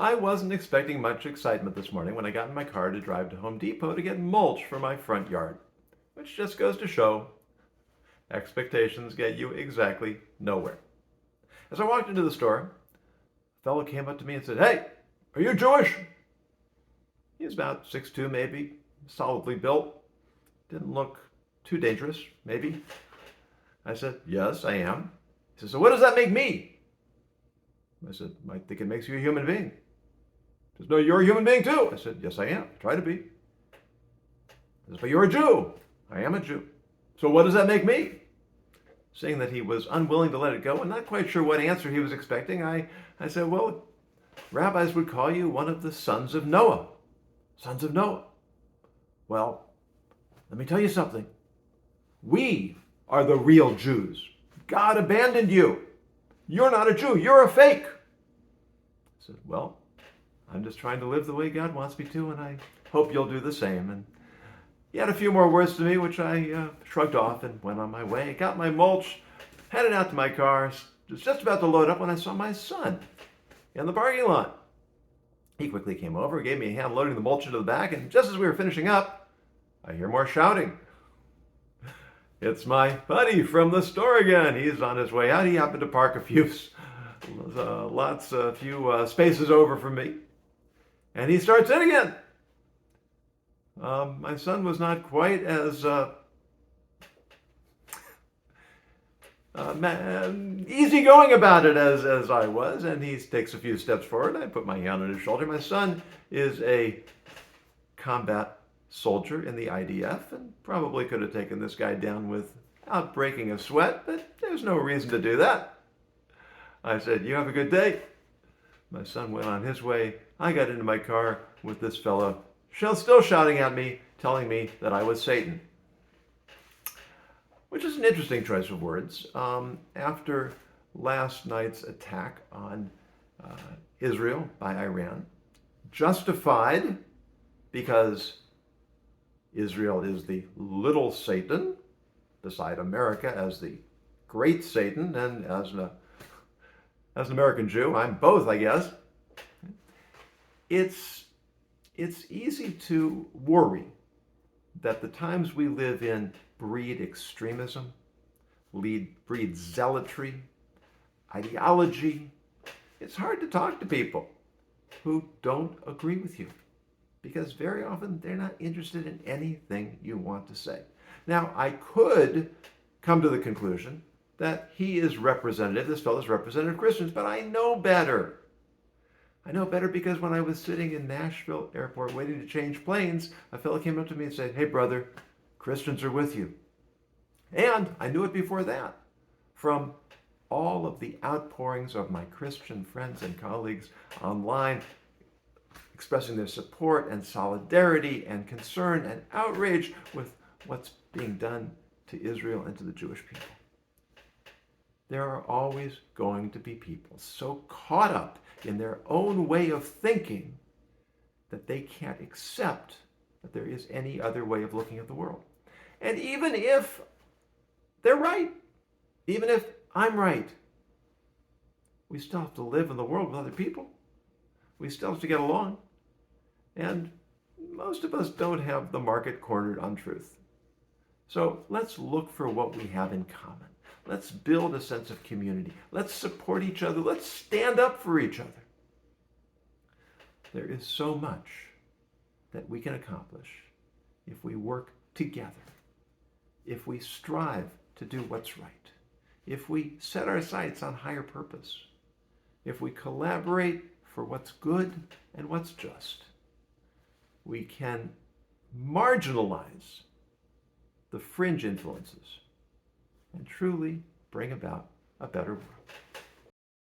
I wasn't expecting much excitement this morning when I got in my car to drive to Home Depot to get mulch for my front yard, which just goes to show expectations get you exactly nowhere. As I walked into the store, a fellow came up to me and said, "Hey, are you Jewish?" He was about 6'2", maybe, solidly built, didn't look too dangerous, maybe. I said, "Yes, I am." He said, "So what does that make me?" I said, "I think it makes you a human being." He says, "No, you're a human being too." I said, "Yes, I am. Try to be." He says, "But you're a Jew." I am a Jew. "So what does that make me?" Seeing that he was unwilling to let it go and not quite sure what answer he was expecting, I said, "Well, rabbis would call you one of the sons of Noah." Sons of Noah. Well, let me tell you something. We are the real Jews. God abandoned you. You're not a Jew. You're a fake. I said, "Well, I'm just trying to live the way God wants me to, and I hope you'll do the same." And he had a few more words to me, which I shrugged off and went on my way. Got my mulch, headed out to my car, was just about to load up when I saw my son in the parking lot. He quickly came over, gave me a hand loading the mulch into the back, and just as we were finishing up, I hear more shouting. It's my buddy from the store again. He's on his way out. He happened to park a few spaces over from me. And he starts in again. My son was not quite as easygoing about it as I was, and he takes a few steps forward. I put my hand on his shoulder. My son is a combat soldier in the IDF and probably could have taken this guy down without breaking a sweat, but there's no reason to do that. I said, "You have a good day." My son went on his way. I got into my car with this fellow still shouting at me, telling me that I was Satan. Which is an interesting choice of words. After last night's attack on Israel by Iran, justified because Israel is the little Satan, beside America as the great Satan, and as an American Jew, I'm both, I guess. It's easy to worry that the times we live in breed extremism, breed zealotry, ideology. It's hard to talk to people who don't agree with you because very often they're not interested in anything you want to say. Now, I could come to the conclusion that this fellow is representative of Christians, but I know better. I know better because when I was sitting in Nashville airport waiting to change planes, a fellow came up to me and said, "Hey, brother, Christians are with you." And I knew it before that from all of the outpourings of my Christian friends and colleagues online, expressing their support and solidarity and concern and outrage with what's being done to Israel and to the Jewish people. There are always going to be people so caught up in their own way of thinking that they can't accept that there is any other way of looking at the world. And even if they're right, even if I'm right, we still have to live in the world with other people. We still have to get along. And most of us don't have the market cornered on truth. So let's look for what we have in common. Let's build a sense of community. Let's support each other. Let's stand up for each other. There is so much that we can accomplish if we work together, if we strive to do what's right, if we set our sights on higher purpose, if we collaborate for what's good and what's just. We can marginalize the fringe influences and truly bring about a better world.